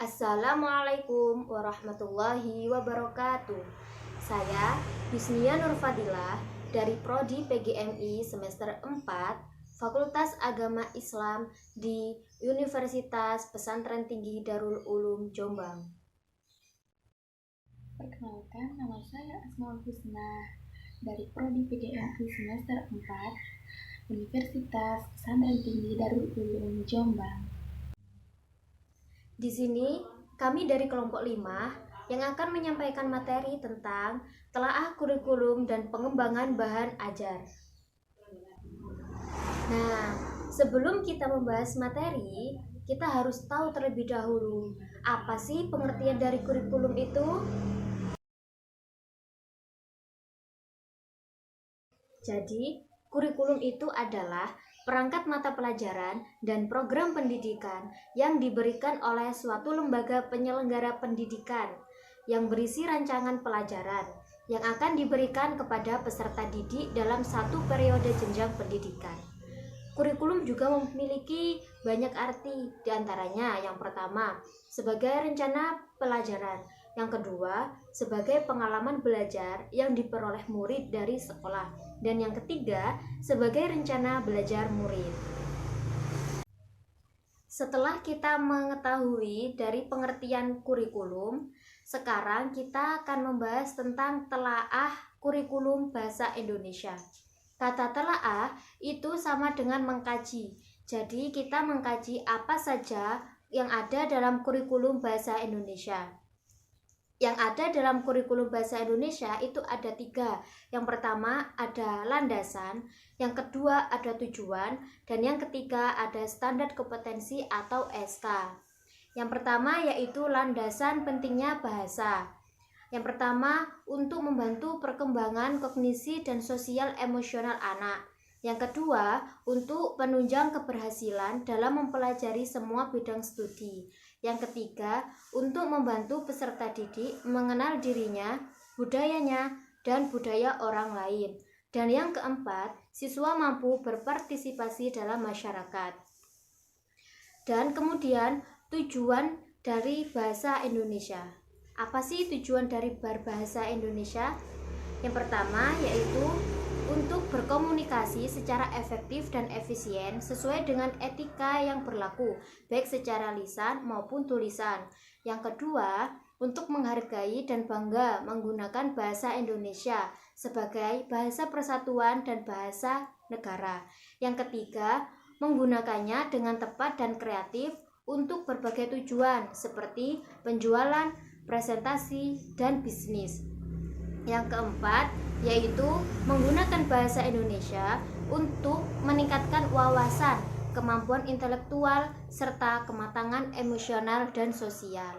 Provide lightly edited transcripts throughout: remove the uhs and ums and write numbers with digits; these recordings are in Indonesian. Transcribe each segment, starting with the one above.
Assalamualaikum warahmatullahi wabarakatuh. Saya Yusnia Nurfadilah dari Prodi PGMI semester 4 Fakultas Agama Islam di Universitas Pesantren Tinggi Darul Ulum Jombang. Perkenalkan, nama saya Asmaul Husna dari Prodi PGMI semester 4 Universitas Pesantren Tinggi Darul Ulum Jombang. Di sini kami dari kelompok 5 yang akan menyampaikan materi tentang telaah kurikulum dan pengembangan bahan ajar. Nah, sebelum kita membahas materi, kita harus tahu terlebih dahulu apa sih pengertian dari kurikulum itu? Jadi, kurikulum itu adalah perangkat mata pelajaran dan program pendidikan yang diberikan oleh suatu lembaga penyelenggara pendidikan yang berisi rancangan pelajaran yang akan diberikan kepada peserta didik dalam satu periode jenjang pendidikan. Kurikulum juga memiliki banyak arti, diantaranya yang pertama sebagai rencana pelajaran, yang kedua sebagai pengalaman belajar yang diperoleh murid dari sekolah, dan yang ketiga sebagai rencana belajar murid. Setelah kita mengetahui dari pengertian kurikulum, sekarang kita akan membahas tentang telaah kurikulum bahasa Indonesia. Kata telaah itu sama dengan mengkaji. Jadi kita mengkaji apa saja yang ada dalam kurikulum bahasa Indonesia. Yang ada dalam kurikulum bahasa Indonesia itu ada 3. Yang pertama ada landasan, yang kedua ada tujuan, dan yang ketiga ada standar kompetensi atau SK. Yang pertama yaitu landasan pentingnya bahasa. Yang pertama untuk membantu perkembangan kognisi dan sosial emosional anak. Yang kedua untuk penunjang keberhasilan dalam mempelajari semua bidang studi. Yang ketiga, untuk membantu peserta didik mengenal dirinya, budayanya, dan budaya orang lain. Dan yang keempat, siswa mampu berpartisipasi dalam masyarakat. Dan kemudian, tujuan dari bahasa Indonesia. Apa sih tujuan dari berbahasa Indonesia? Yang pertama yaitu untuk berkomunikasi secara efektif dan efisien sesuai dengan etika yang berlaku, baik secara lisan maupun tulisan. Yang kedua, untuk menghargai dan bangga menggunakan bahasa Indonesia sebagai bahasa persatuan dan bahasa negara. Yang ketiga, menggunakannya dengan tepat dan kreatif untuk berbagai tujuan seperti penjualan, presentasi, dan bisnis. Yang keempat, yaitu menggunakan bahasa Indonesia untuk meningkatkan wawasan, kemampuan intelektual, serta kematangan emosional dan sosial.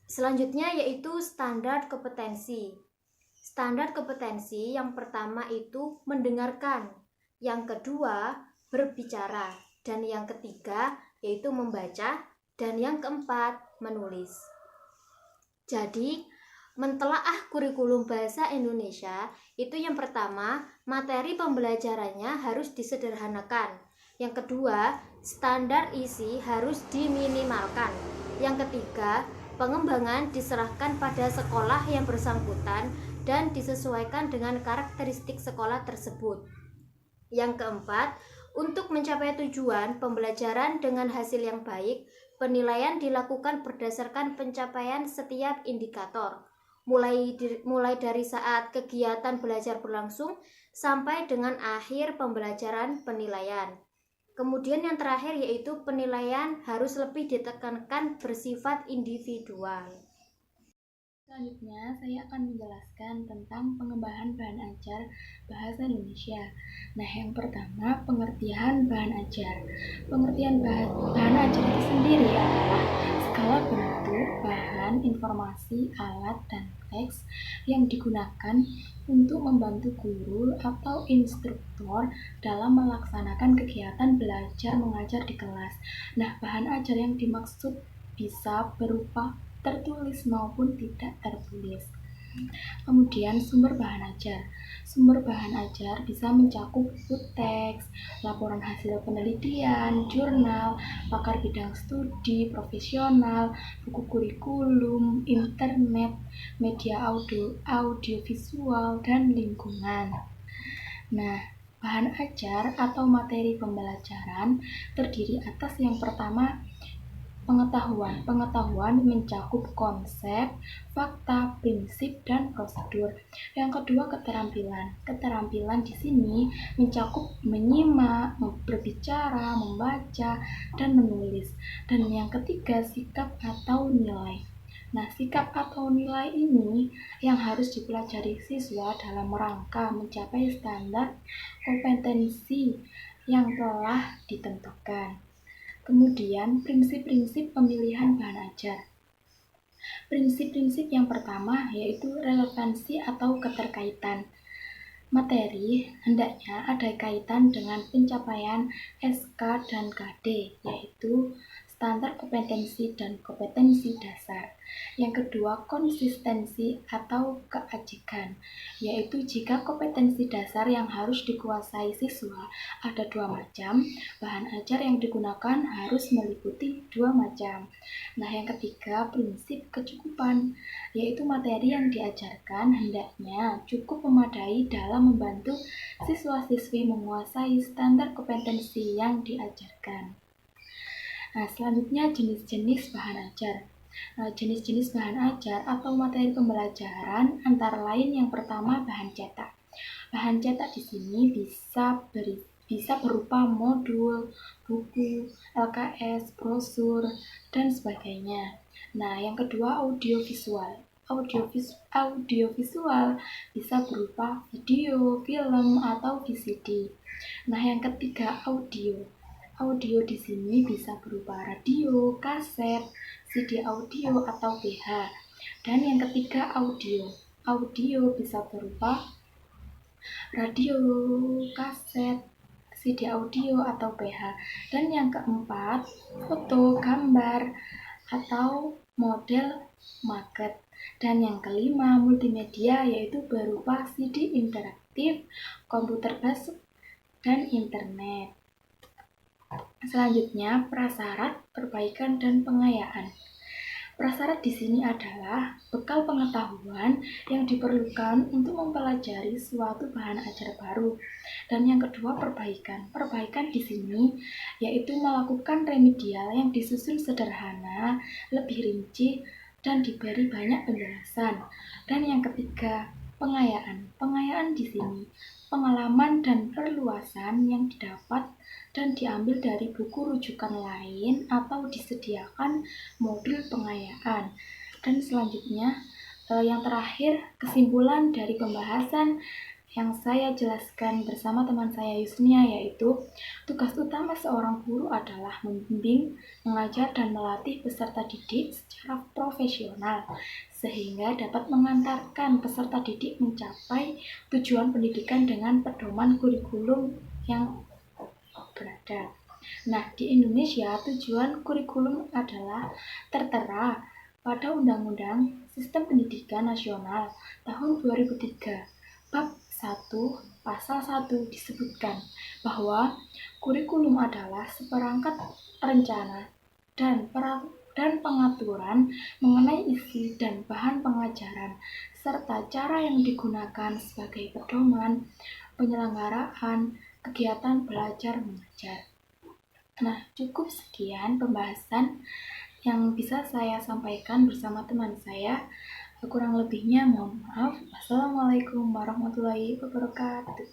Selanjutnya yaitu standar kompetensi. Standar kompetensi yang pertama itu mendengarkan, yang kedua berbicara, dan yang ketiga yaitu membaca, dan yang keempat menulis. Jadi, mentelaah kurikulum bahasa Indonesia itu yang pertama, materi pembelajarannya harus disederhanakan. Yang kedua, standar isi harus diminimalkan. Yang ketiga, pengembangan diserahkan pada sekolah yang bersangkutan dan disesuaikan dengan karakteristik sekolah tersebut. Yang keempat, untuk mencapai tujuan pembelajaran dengan hasil yang baik, penilaian dilakukan berdasarkan pencapaian setiap indikator, mulai dari saat kegiatan belajar berlangsung sampai dengan akhir pembelajaran penilaian. Kemudian yang terakhir yaitu penilaian harus lebih ditekankan bersifat individual. Selanjutnya, saya akan menjelaskan tentang pengembangan bahan ajar bahasa Indonesia. Nah, yang pertama, pengertian bahan ajar. Pengertian bahan ajar itu sendiri adalah skala bentuk, bahan, informasi, alat, dan teks yang digunakan untuk membantu guru atau instruktur dalam melaksanakan kegiatan belajar mengajar di kelas. Nah, bahan ajar yang dimaksud bisa berupa tertulis maupun tidak tertulis. Kemudian sumber bahan ajar. Sumber bahan ajar bisa mencakup buku teks, laporan hasil penelitian, jurnal, pakar bidang studi, profesional, buku kurikulum, internet, media audiovisual, dan lingkungan. Nah, bahan ajar atau materi pembelajaran terdiri atas yang pertama pengetahuan. Pengetahuan mencakup konsep, fakta, prinsip, dan prosedur. Yang kedua keterampilan. Keterampilan di sini mencakup menyimak, berbicara, membaca, dan menulis. Dan yang ketiga sikap atau nilai. Nah, sikap atau nilai ini yang harus dipelajari siswa dalam rangka mencapai standar kompetensi yang telah ditentukan. Kemudian, prinsip-prinsip pemilihan bahan ajar. Prinsip-prinsip yang pertama yaitu relevansi atau keterkaitan. Materi hendaknya ada kaitan dengan pencapaian SK dan KD, yaitu standar kompetensi dan kompetensi dasar. Yang kedua, konsistensi atau keajikan, yaitu jika kompetensi dasar yang harus dikuasai siswa ada 2 macam, bahan ajar yang digunakan harus meliputi 2 macam. Nah, yang ketiga, prinsip kecukupan, yaitu materi yang diajarkan hendaknya cukup memadai dalam membantu siswa-siswi menguasai standar kompetensi yang diajarkan. Nah, selanjutnya jenis-jenis bahan ajar. Jenis-jenis bahan ajar atau materi pembelajaran antara lain yang pertama bahan cetak. Bahan cetak di sini bisa berupa modul, buku, LKS, brosur, dan sebagainya. Nah, yang kedua audiovisual. Audiovisual bisa berupa video, film, atau VCD. Nah, yang ketiga audio. Audio di sini bisa berupa radio, kaset, CD audio, atau PH. Dan yang ketiga audio. Audio bisa berupa radio, kaset, CD audio, atau PH. Dan yang keempat, foto, gambar, atau model maket. Dan yang kelima, multimedia, yaitu berupa CD interaktif, komputer basic, dan internet. Selanjutnya, prasyarat, perbaikan, dan pengayaan. Prasyarat di sini adalah bekal pengetahuan yang diperlukan untuk mempelajari suatu bahan ajar baru. Dan yang kedua, perbaikan. Perbaikan di sini yaitu melakukan remedial yang disusun sederhana, lebih rinci, dan diberi banyak penjelasan. Dan yang ketiga, pengayaan. Pengayaan di sini pengalaman dan perluasan yang didapat dan diambil dari buku rujukan lain atau disediakan modul pengayaan. Dan selanjutnya yang terakhir, kesimpulan dari pembahasan yang saya jelaskan bersama teman saya Yusnia, yaitu tugas utama seorang guru adalah membimbing, mengajar, dan melatih peserta didik secara profesional sehingga dapat mengantarkan peserta didik mencapai tujuan pendidikan dengan pedoman kurikulum yang berada. Nah, di Indonesia tujuan kurikulum adalah tertera pada Undang-Undang Sistem Pendidikan Nasional tahun 2003. Bab 1 Pasal 1 disebutkan bahwa kurikulum adalah seperangkat rencana dan pengaturan mengenai isi dan bahan pengajaran serta cara yang digunakan sebagai pedoman penyelenggaraan kegiatan belajar mengajar. Nah, cukup sekian pembahasan yang bisa saya sampaikan bersama teman saya. Kurang lebihnya mohon maaf. Wassalamualaikum warahmatullahi wabarakatuh.